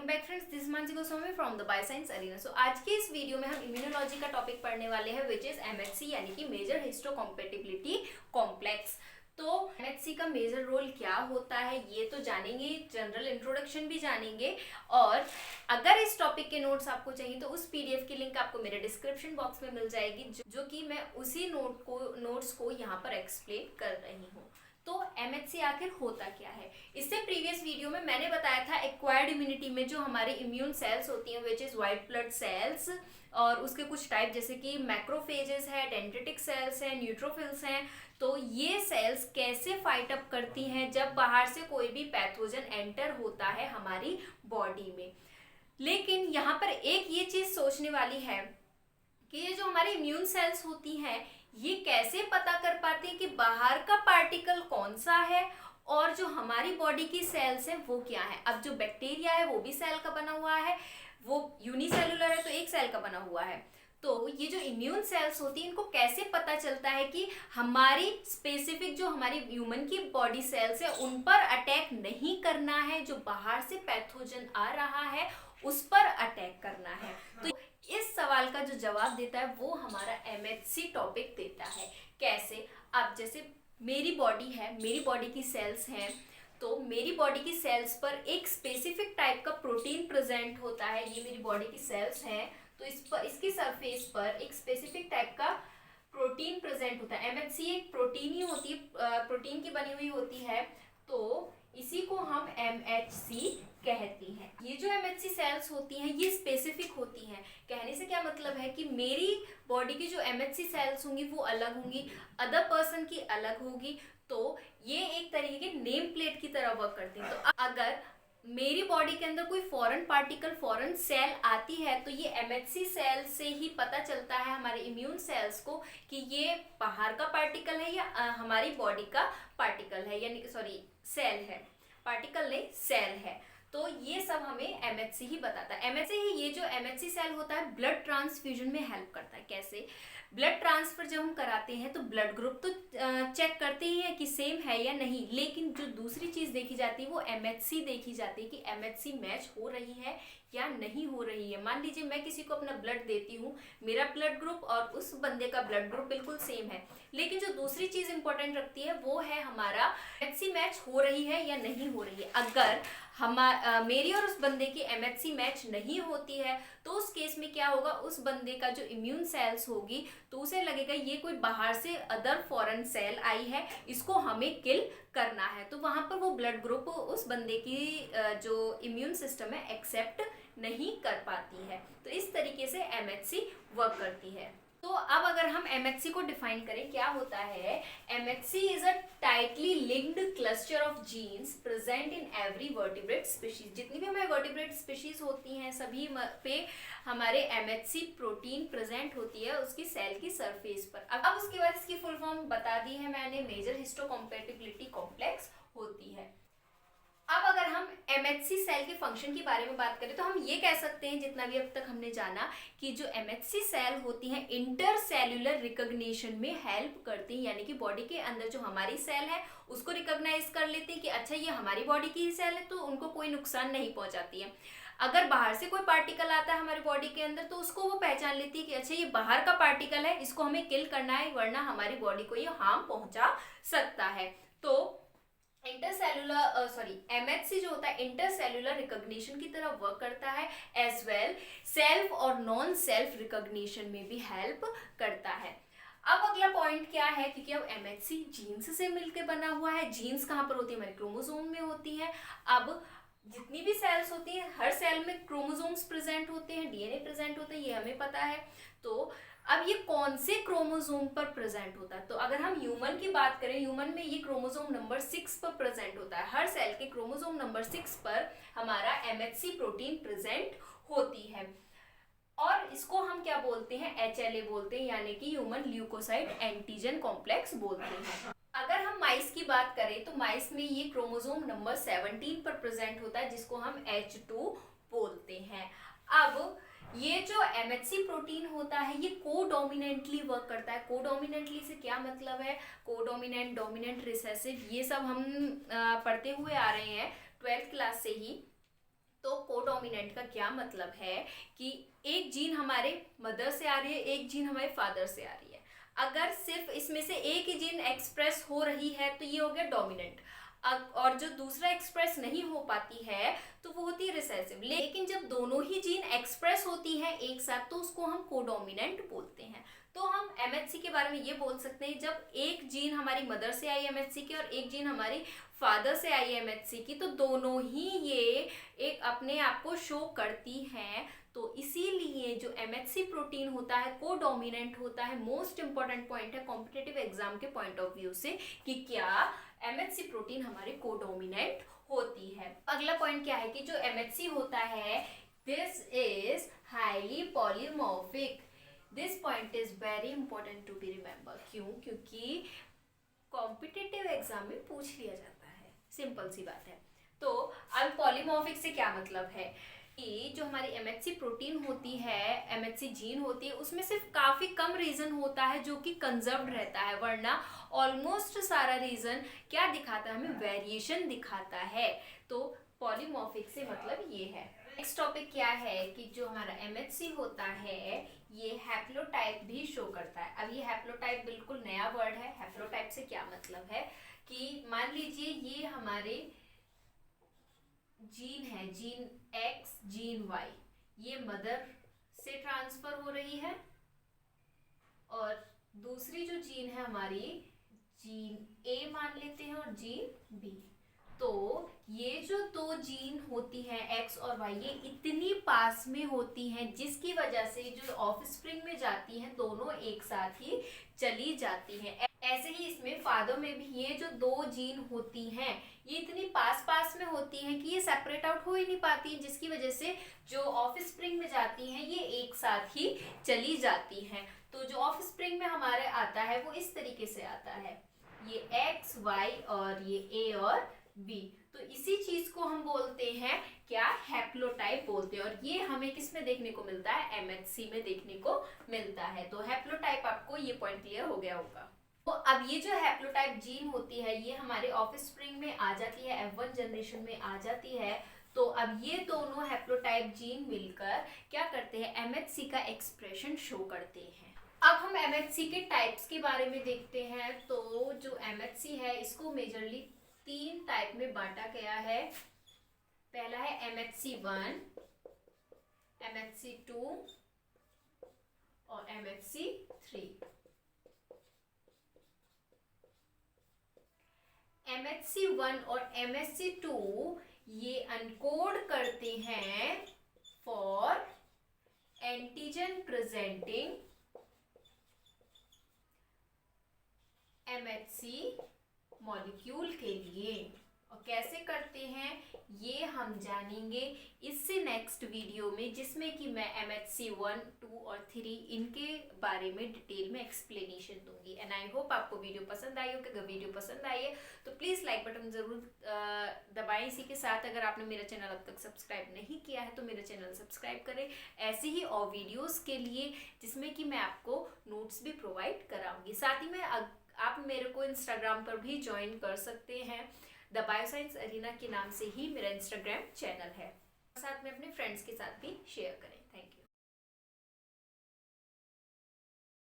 Welcome back friends, this Mansi Goswami from the bioscience arena. So आज के इस वीडियो में हम इम्यूनोलॉजी का टॉपिक पढ़ने वाले हैं विच इज एमएचसी यानी कि मेजर हिस्टोकम्पैटिबिलिटी कॉम्प्लेक्स। तो एमएचसी का मेजर रोल क्या होता है ये तो जानेंगे, जनरल इंट्रोडक्शन भी जानेंगे। और अगर इस टॉपिक के नोट्स आपको चाहिए तो उस पीडीएफ की लिंक आपको मेरे डिस्क्रिप्शन बॉक्स में मिल जाएगी, जो कि मैं उसी नोट्स को यहाँ पर एक्सप्लेन कर रही हूँ। तो एमएचसी आखिर होता क्या है? इससे प्रीवियस वीडियो में मैंने बताया था एक्वायर्ड इम्यूनिटी में जो हमारे इम्यून सेल्स होती हैं which is white blood cells, और उसके कुछ टाइप जैसे कि मैक्रोफेजेस है, डेंड्रिटिक सेल्स हैं, न्यूट्रोफिल्स हैं। तो ये सेल्स कैसे फाइट अप करती हैं जब बाहर से कोई भी पैथोजन एंटर होता है हमारी बॉडी में। लेकिन यहाँ पर एक ये चीज सोचने वाली है कि ये जो हमारी इम्यून सेल्स होती हैं ये कैसे पता कर पाती है कि बाहर का पार्टिकल कौन सा है और जो हमारी बॉडी की सेल्स हैं वो क्या है। अब जो बैक्टीरिया है वो भी सेल का बना हुआ है, वो यूनिसेलुलर है तो एक सेल का बना हुआ है। तो ये जो इम्यून सेल्स होती हैं इनको कैसे पता चलता है कि हमारी स्पेसिफिक जो हमारी ह्यूमन की बॉडी सेल्स है उन पर अटैक नहीं करना है, जो बाहर से पैथोजन आ रहा है उस पर अटैक करना है। तो इस सवाल का जो जवाब देता है वो हमारा एमएचसी टॉपिक देता है। कैसे? अब जैसे मेरी बॉडी है, मेरी बॉडी की सेल्स हैं, तो मेरी बॉडी की सेल्स पर एक स्पेसिफिक टाइप का प्रोटीन प्रेजेंट होता है। ये मेरी बॉडी की सेल्स हैं तो इस पर, इसकी सरफेस पर एक स्पेसिफिक टाइप का प्रोटीन प्रेजेंट होता है। एमएचसी एक प्रोटीन ही होती है, प्रोटीन की बनी हुई होती है, तो इसी को हम एमएचसी कहती हैं। ये जो एमएचसी सेल्स होती हैं ये स्पेसिफिक होती हैं। कहने से क्या मतलब है कि मेरी बॉडी की जो एमएचसी सेल्स होंगी वो अलग होंगी, अदर पर्सन की अलग होगी। तो ये एक तरीके के नेम प्लेट की तरह वर्क करती हैं। तो अगर मेरी बॉडी के अंदर कोई फॉरेन पार्टिकल, फॉरेन सेल आती है तो ये एमएचसी सेल से ही पता चलता है हमारे इम्यून सेल्स को कि ये बाहर का पार्टिकल है या हमारी बॉडी का पार्टिकल है, यानी सॉरी सेल है, पार्टिकल नहीं सेल है। तो ये सब हमें एमएचसी ही बताता है। एमएचसी ही, ये जो एमएचसी सेल होता है ब्लड ट्रांसफ्यूजन में हेल्प करता है। कैसे? ब्लड ट्रांसफर जब हम कराते हैं तो ब्लड ग्रुप तो चेक करते ही है कि सेम है या नहीं, लेकिन जो दूसरी चीज देखी जाती है वो एमएचसी देखी जाती है कि एमएचसी मैच हो रही है या नहीं हो रही है। मान लीजिए मैं किसी को अपना ब्लड देती हूँ, मेरा ब्लड ग्रुप और उस बंदे का ब्लड ग्रुप बिल्कुल सेम है, लेकिन जो दूसरी चीज इंपॉर्टेंट रखती है वो है हमारा एमएचसी मैच हो रही है या नहीं हो रही है। अगर मेरी और उस बंदे की एमएचसी मैच नहीं होती है तो उस केस में क्या होगा, उस बंदे का जो इम्यून सेल्स होगी तो उसे लगेगा ये कोई बाहर से अदर फॉरेन सेल आई है, इसको हमें किल करना है। तो वहां पर वो ब्लड ग्रुप उस बंदे की जो इम्यून सिस्टम है एक्सेप्ट नहीं कर पाती है। तो इस तरीके से एमएचसी वर्क करती है। तो अब अगर हम एमएचसी को डिफाइन करें, क्या होता है? MHC is a tightly linked cluster of genes present in every vertebrate species. जितनी भी हमारे वर्टिब्रेट स्पीशीज होती हैं सभी पे हमारे एमएचसी प्रोटीन प्रेजेंट होती है उसकी सेल की सरफेस पर। अब उसके बाद इसकी फुल फॉर्म बता दी है मैंने, मेजर हिस्टोकम्पैटिबिलिटी कॉम्प्लेक्स होती है। अब अगर हम एमएचसी सेल के फंक्शन के बारे में बात करें तो हम ये कह सकते हैं, जितना भी अब तक हमने जाना, कि जो एमएचसी सेल होती हैं इंटरसेल्युलर रिकॉग्निशन में हेल्प करती हैं, यानी कि बॉडी के अंदर जो हमारी सेल है उसको रिकॉग्नाइज कर लेती हैं कि अच्छा ये हमारी बॉडी की ही सेल है, तो उनको कोई नुकसान नहीं पहुंचाती है। अगर बाहर से कोई पार्टिकल आता है हमारी बॉडी के अंदर तो उसको वो पहचान लेती है कि अच्छा ये बाहर का पार्टिकल है, इसको हमें किल करना है वरना हमारी बॉडी को ये हार्म पहुंचा सकता है। तो एमएचसी जो होता है इंटरसेल्युलर रिकॉग्निशन की तरह वर्क करता है, एज वेल सेल्फ और नॉन सेल्फ रिकॉग्निशन में भी हेल्प करता है। अब अगला पॉइंट क्या है, क्योंकि अब एमएचसी जीन्स से मिलकर बना हुआ है। जीन्स कहाँ पर होती है? हमारे क्रोमोसोम में होती है। अब जितनी भी सेल्स होती हैं हर सेल में क्रोमोसोम्स प्रेजेंट होते हैं, डीएनए प्रेजेंट होते हैं, ये हमें पता है। तो अब ये कौन से क्रोमोसोम पर प्रेजेंट होता है? तो अगर हम ह्यूमन की बात करें, ह्यूमन में ये क्रोमोसोम नंबर 6 पर प्रेजेंट होता है। हर सेल के क्रोमोसोम नंबर 6 पर हमारा एमएचसी प्रोटीन प्रेजेंट होती है, और इसको हम क्या बोलते हैं? एचएलए बोलते हैं, यानी कि ह्यूमन ल्यूकोसाइट एंटीजन कॉम्प्लेक्स बोलते हैं। अगर हम माइस की बात करें तो माइस में ये क्रोमोसोम नंबर 17 पर प्रेजेंट होता है, जिसको हम H2 बोलते हैं। अब ये जो एमएचसी प्रोटीन होता है ये कोडोमिनेंटली वर्क करता है। कोडोमिनेंटली से क्या मतलब है? कोडोमिनेंट, डोमिनेंट, रिसेसिव, ये सब हम पढ़ते हुए आ रहे हैं 12th क्लास से ही। तो कोडोमिनेंट कोडोमिनेंट का क्या मतलब है कि एक जीन हमारे मदर से आ रही है, एक जीन हमारे फादर से आ रही है। अगर सिर्फ इसमें से एक ही जीन एक्सप्रेस हो रही है तो ये हो गया डोमिनेंट, और जो दूसरा एक्सप्रेस नहीं हो पाती है तो वो होती है रिसेसिव। लेकिन जब दोनों ही जीन एक्सप्रेस होती है एक साथ तो उसको हम कोडोमिनेंट बोलते हैं। तो हम एमएचसी के बारे में ये बोल सकते हैं, जब एक जीन हमारी मदर से आई एमएचसी की और एक जीन हमारी फादर से आई एमएचसी की, तो दोनों ही ये एक अपने आप को शो करती हैं। तो इसीलिए जो एमएचसी प्रोटीन होता है कोडोमिनेंट होता है। मोस्ट इंपॉर्टेंट पॉइंट है कॉम्पिटिटिव एग्जाम के पॉइंट ऑफ व्यू से कि क्या एमएचसी प्रोटीन हमारे कोडोमिनेंट होती है। अगला पॉइंट क्या है कि जो एमएचसी होता है this is highly polymorphic. This point is very important to be remember. क्यों? क्योंकि कॉम्पिटिटिव एग्जाम में पूछ लिया जाता है, सिंपल सी बात है। तो अब पॉलीमॉर्फिक से क्या मतलब है कि जो हमारी एमएचसी प्रोटीन होती है, एमएचसी जीन होती है, उसमें सिर्फ काफी कम रीजन होता है जो कि कंजर्व्ड रहता है, वरना ऑलमोस्ट सारा रीजन क्या दिखाता है, हमें वेरिएशन दिखाता है। तो पॉलीमॉर्फिक से मतलब ये है। नेक्स्ट टॉपिक क्या है कि जो हमारा एमएचसी होता है ये हैप्लोटाइप भी शो करता है। अब ये हैप्लोटाइप बिल्कुल नया वर्ड है। हैप्लोटाइप से क्या मतलब है कि मान लीजिए ये हमारे जीन है, जीन एक्स, जीन वाई, ये मदर से ट्रांसफर हो रही है और दूसरी जो जीन है हमारी जीन ए मान लेते हैं और जीन बी। तो ये जो दो जीन होती हैं एक्स और वाई, ये इतनी पास में होती हैं जिसकी वजह से जो ऑफस्प्रिंग में जाती हैं दोनों एक साथ ही चली जाती हैं। ऐसे ही इसमें फादर में भी ये जो दो जीन होती हैं ये इतनी पास पास में होती हैं कि ये सेपरेट आउट हो ही नहीं पाती हैं, जिसकी वजह से जो ऑफस्प्रिंग में जाती हैं ये एक साथ ही चली जाती हैं। तो जो ऑफस्प्रिंग में हमारे आता है वो इस तरीके से आता है, ये एक्स वाई और ये ए और बी। तो इसी चीज को हम बोलते हैं क्या, हैप्लोटाइप बोलते हैं। और ये हमें किस में देखने को मिलता है, एमएचसी में देखने को मिलता है। तो हैप्लोटाइप, आपको ये पॉइंट क्लियर हो गया होगा। तो अब ये जो हैप्लोटाइप जीन होती है ये हमारे ऑफस्प्रिंग में आ जाती है, F1 जनरेशन में आ जाती है। तो अब ये दोनों हैप्लोटाइप जीन मिलकर क्या करते हैं, एमएचसी का एक्सप्रेशन शो करते हैं। अब हम एमएचसी के टाइप्स के बारे में देखते हैं। तो जो एमएचसी है इसको मेजरली 3 टाइप में बांटा गया है। पहला है MHC1, MHC2 और MHC3। MHC1 और MHC2 ये अनकोड करते हैं for antigen presenting MHC molecule के लिए। और कैसे करते हैं ये हम जानेंगे इससे नेक्स्ट वीडियो में, जिसमें कि मैं MHC1, 2 और 3 इनके बारे में डिटेल में एक्सप्लेनेशन दूंगी। एंड आई होप आपको वीडियो पसंद आई हो। अगर वीडियो पसंद आई है तो प्लीज़ लाइक बटन ज़रूर दबाएं। इसी के साथ अगर आपने मेरा चैनल अब तक सब्सक्राइब नहीं किया है तो मेरा चैनल सब्सक्राइब करें, ऐसे ही और वीडियोज़ के लिए जिसमें कि मैं आपको नोट्स भी प्रोवाइड कराऊंगी। साथ ही में आप मेरे को इंस्टाग्राम पर भी ज्वाइन कर सकते हैं। द बायोसाइंस अरीना के नाम से ही मेरा इंस्टाग्राम चैनल है। साथ में अपने फ्रेंड्स के साथ भी शेयर करें। Thank you.